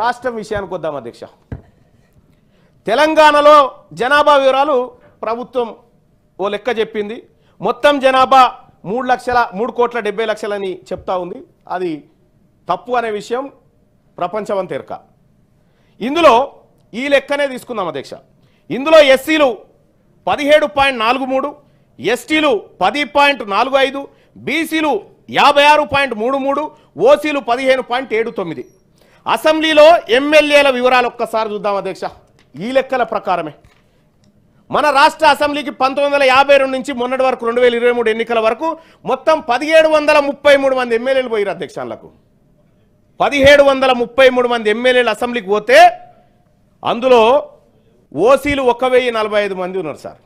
రాష్ట్రం విషయానికి వద్దాం అధ్యక్ష. తెలంగాణలో జనాభా వివరాలు ప్రభుత్వం ఓ లెక్క చెప్పింది. మొత్తం జనాభా 3,70,00,000 అని చెప్తా ఉంది. అది తప్పు అనే విషయం ప్రపంచమంతా ఎరక. ఇందులో ఈ లెక్కనే తీసుకుందాం అధ్యక్ష. ఇందులో ఎస్సీలు 17.43, ఎస్టీలు 10.45, బీసీలు 56.33, ఓసీలు 15.79. అసెంబ్లీలో ఎమ్మెల్యేల వివరాలు ఒక్కసారి చూద్దాం అధ్యక్ష. ఈ లెక్కల ప్రకారమే మన రాష్ట్ర అసెంబ్లీకి 1952 నుంచి మొన్నటి వరకు 2023 ఎన్నికల వరకు మొత్తం 1733 మంది ఎమ్మెల్యేలు పోయారు అధ్యక్షాలకు. 1733 మంది ఎమ్మెల్యేలు అసెంబ్లీకి పోతే అందులో ఓసీలు 1045 మంది ఉన్నారు సార్.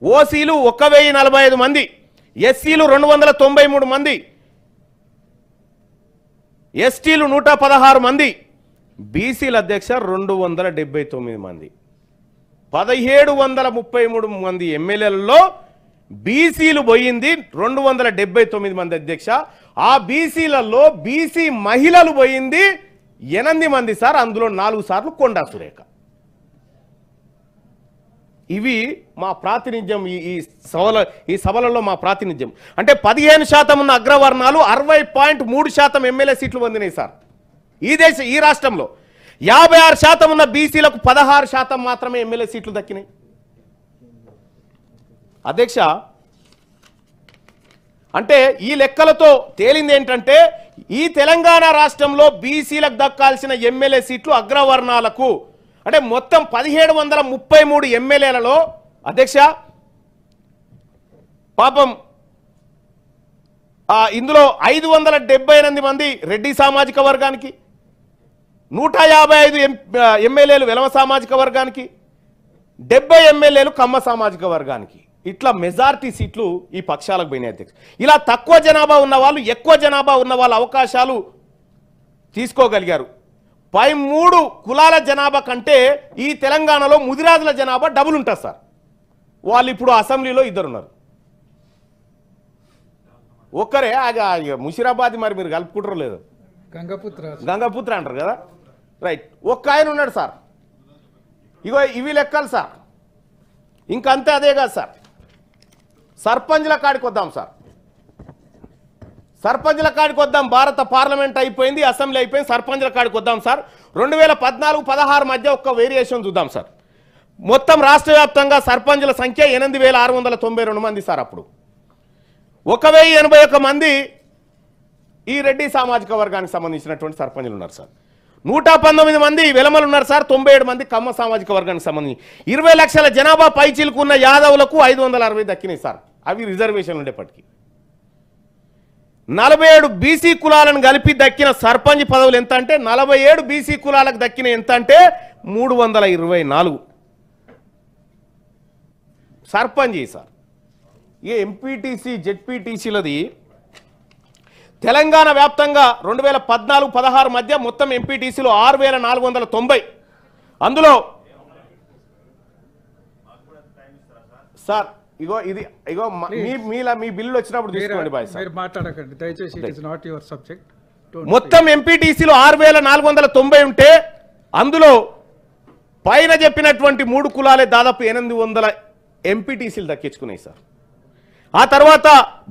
ఓసీలు 1045 మంది, ఎస్సీలు 293 మంది, ఎస్టీలు 116 మంది, బీసీల అధ్యక్ష 279 మంది. 1733 మంది ఎమ్మెల్యేలలో బీసీలు పోయింది 279 మంది అధ్యక్ష. ఆ బీసీలలో బీసీ మహిళలు పోయింది 8 మంది సార్. అందులో 4 సార్లు కొండా సురేఖ. ఇవి మా ప్రాతినిధ్యం. ఈ సభలలో మా ప్రాతినిధ్యం అంటే 15% ఉన్న అగ్రవర్ణాలు 60.3% ఎమ్మెల్యే సీట్లు పొందినాయి సార్. ఈ రాష్ట్రంలో 56% ఉన్న బీసీలకు 16% మాత్రమే ఎమ్మెల్యే సీట్లు దక్కినాయి అధ్యక్ష. అంటే ఈ లెక్కలతో తేలింది ఏంటంటే ఈ తెలంగాణ రాష్ట్రంలో బీసీలకు దక్కాల్సిన ఎమ్మెల్యే సీట్లు అగ్రవర్ణాలకు అంటే మొత్తం 1733 ఎమ్మెల్యేలలో అధ్యక్ష పాపం ఇందులో 578 మంది రెడ్డి సామాజిక వర్గానికి, 155 ఎమ్మెల్యేలు వెలమ సామాజిక వర్గానికి, 70 ఎమ్మెల్యేలు కమ్మ సామాజిక వర్గానికి. ఇట్లా మెజారిటీ సీట్లు ఈ పక్షాలకు పోయినాయి అధ్యక్ష. ఇలా తక్కువ జనాభా ఉన్న వాళ్ళు ఎక్కువ జనాభా ఉన్న వాళ్ళ అవకాశాలు తీసుకోగలిగారు. పై 3 కులాల జనాభా కంటే ఈ తెలంగాణలో ముదిరాజుల జనాభా డబుల్ ఉంటుంది సార్. వాళ్ళు ఇప్పుడు అసెంబ్లీలో 2 ఉన్నారు. ఒక్కరే ముషిరాబాద్ మరి మీరు కలుపుకుంటారో లేదు, గంగపుత్ర అంటారు కదా, రైట్. ఒక్క ఆయన ఉన్నాడు సార్. ఇగో ఇవి లెక్కలు సార్. ఇంకంతే అదే కాదు సార్. సర్పంచ్ల కాడికి వద్దాం సార్. సర్పంచ్ల కాడికి వద్దాం. భారత పార్లమెంట్ అయిపోయింది, అసెంబ్లీ అయిపోయింది, సర్పంచ్ల కాడికి వద్దాం సార్. 2014-16 మధ్య ఒక్క వేరియేషన్ చూద్దాం సార్. మొత్తం రాష్ట్ర వ్యాప్తంగా సర్పంచ్ల సంఖ్య 8,692 మంది సార్. అప్పుడు 1081 మంది ఈ రెడ్డి సామాజిక వర్గానికి సంబంధించినటువంటి సర్పంచ్లు ఉన్నారు సార్. 119 మంది వెలమలు ఉన్నారు సార్. 97 మంది కమ్మ సామాజిక వర్గానికి సంబంధించి 20 లక్షల జనాభా పైచీలుకున్న యాదవులకు 560 దక్కినాయి సార్. అవి రిజర్వేషన్ ఉండేప్పటికీ 47 బీసీ కులాలను కలిపి దక్కిన సర్పంచ్ పదవులు ఎంత అంటే 47 బీసీ కులాలకు దక్కిన ఎంత అంటే 324 సర్పంచ్ సార్. ఈ ఎంపీటీసీ జెడ్పీటీసీలది తెలంగాణ వ్యాప్తంగా 2014-16 మధ్య మొత్తం ఎంపీటీసీలు 6,490. అందులో సార్ ఇగో ఇది ఇగో మీ బిల్లు వచ్చినప్పుడు తీసుకోండి బాయ్ సార్. మాట్లాడకండి దయచేసి. It is not your subject. మొత్తం ఎంపీటీసీలు 6,490 ఉంటే అందులో పైన చెప్పినటువంటి 3 కులాలే దాదాపు 800 ఎంపీటీసీలు దక్కించుకున్నాయి సార్. ఆ తర్వాత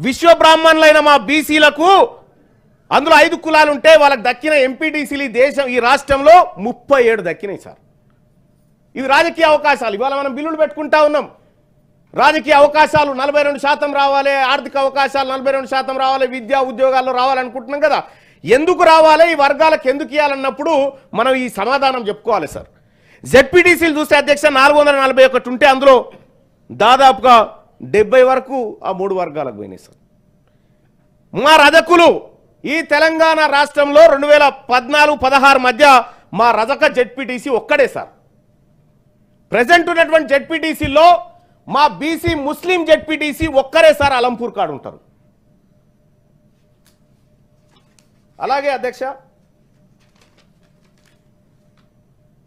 విశ్వ బ్రాహ్మణులైన మా బీసీలకు అందులో 5 కులాలు ఉంటే వాళ్ళకి దక్కిన ఎంపీటీసీలు ఈ రాష్ట్రంలో 37 దక్కినాయి సార్. ఇవి రాజకీయ అవకాశాలు. ఇవాళ మనం బిల్లులు పెట్టుకుంటా ఉన్నాం. రాజకీయ అవకాశాలు 42% రావాలి, ఆర్థిక అవకాశాలు 42% రావాలి, విద్యా ఉద్యోగాల్లో రావాలనుకుంటున్నాం కదా. ఎందుకు రావాలి, ఈ వర్గాలకు ఎందుకు ఇవ్వాలన్నప్పుడు మనం ఈ సమాధానం చెప్పుకోవాలి సార్. జెడ్పీటీసీలు చూస్తే అధ్యక్ష 441 ఉంటే అందులో దాదాపుగా 70 వరకు ఆ 3 వర్గాలకు పోయినాయి సార్. మా రజకులు ఈ తెలంగాణ రాష్ట్రంలో 2014-16 మధ్య మా రజక జెడ్పీటీసీ ఒక్కడే సార్. ప్రెజెంట్ ఉన్నటువంటి జెడ్పీటీసీలో మా బీసీ ముస్లిం జెడ్పీటీసీ ఒక్కరే సార్ అలంపూర్ కాడు ఉంటారు. అలాగే అధ్యక్ష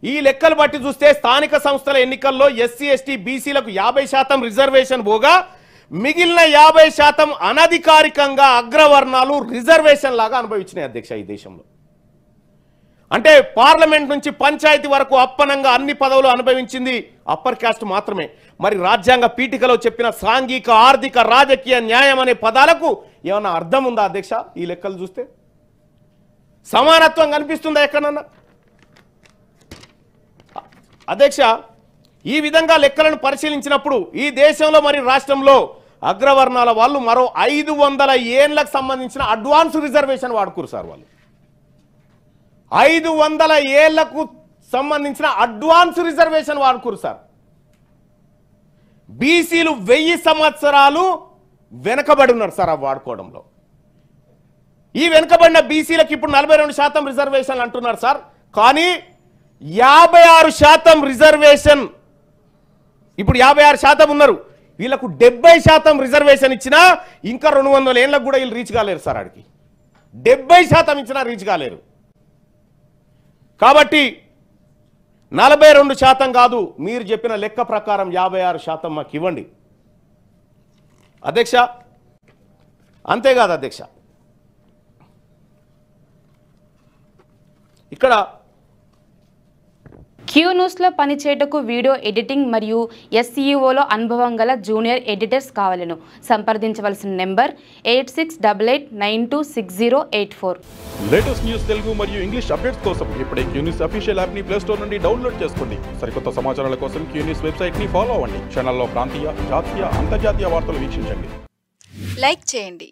ఈ లెక్కలు బట్టి చూస్తే స్థానిక సంస్థల ఎన్నికల్లో ఎస్సీ ఎస్టీ బీసీలకు 50% రిజర్వేషన్ పోగా మిగిలిన 50% అనధికారికంగా అగ్రవర్ణాలు రిజర్వేషన్ లాగా అనుభవించినాయి అధ్యక్ష ఈ దేశంలో. అంటే పార్లమెంట్ నుంచి పంచాయతీ వరకు అప్పనంగా అన్ని పదవులు అనుభవించింది అప్పర్ క్యాస్ట్ మాత్రమే. మరి రాజ్యాంగ పీఠికలో చెప్పిన సాంఘిక, ఆర్థిక, రాజకీయ న్యాయం అనే పదాలకు ఏమన్నా అర్థం ఉందా అధ్యక్ష? ఈ లెక్కలు చూస్తే సమానత్వం కనిపిస్తుందా ఎక్కడన్నా? అధ్యక్ష, ఈ విధంగా లెక్కలను పరిశీలించినప్పుడు ఈ దేశంలో మరి రాష్ట్రంలో అగ్రవర్ణాల వాళ్ళు మరో 500 ఏళ్లకు సంబంధించిన అడ్వాన్స్ రిజర్వేషన్ వాడుకోరు సార్. వాళ్ళు 500 ఏళ్లకు సంబంధించిన అడ్వాన్స్ రిజర్వేషన్ వాడుకోరు సార్. బీసీలు 1000 సంవత్సరాలు వెనకబడి ఉన్నారు సార్ ఆ వాడుకోవడంలో. ఈ వెనుకబడిన బీసీలకు ఇప్పుడు 42% రిజర్వేషన్లు అంటున్నారు సార్. కానీ 56% రిజర్వేషన్, ఇప్పుడు 56% ఉన్నారు, వీళ్ళకు 70% రిజర్వేషన్ ఇచ్చినా ఇంకా 200 ఏళ్ళకు కూడా వీళ్ళు రీచ్ కాలేరు సార్. ఆడికి 70% ఇచ్చినా రీచ్ కాలేరు. కాబట్టి 42% కాదు, మీరు చెప్పిన లెక్క ప్రకారం 56% మాకు ఇవ్వండి అధ్యక్ష. అంతేకాదు అధ్యక్ష, ఇక్కడ క్యూ న్యూస్లో పనిచేయటకు వీడియో ఎడిటింగ్ మరియు SEOలో అనుభవం గల జూనియర్ ఎడిటర్స్ కావాలను. సంప్రదించవలసిన నెంబర్ 8688926084. లేటెస్ట్ న్యూస్ తెలుగు మరియు ఇంగ్లీష్ అప్డేట్స్ కోసం ఇప్పుడే క్యూ న్యూస్ అఫీషియల్ యాప్ని ప్లే స్టోర్ నుండి డౌన్లోడ్ చేసుకోండి. సరికొత్త సమాచారాల కోసం క్యూ న్యూస్ వెబ్సైట్ని ఫాలో అవ్వండి. ఛానల్లో ప్రాంతీయ, జాతీయ, అంతర్జాతీయ వార్తలు వీక్షించండి. లైక్ చేయండి.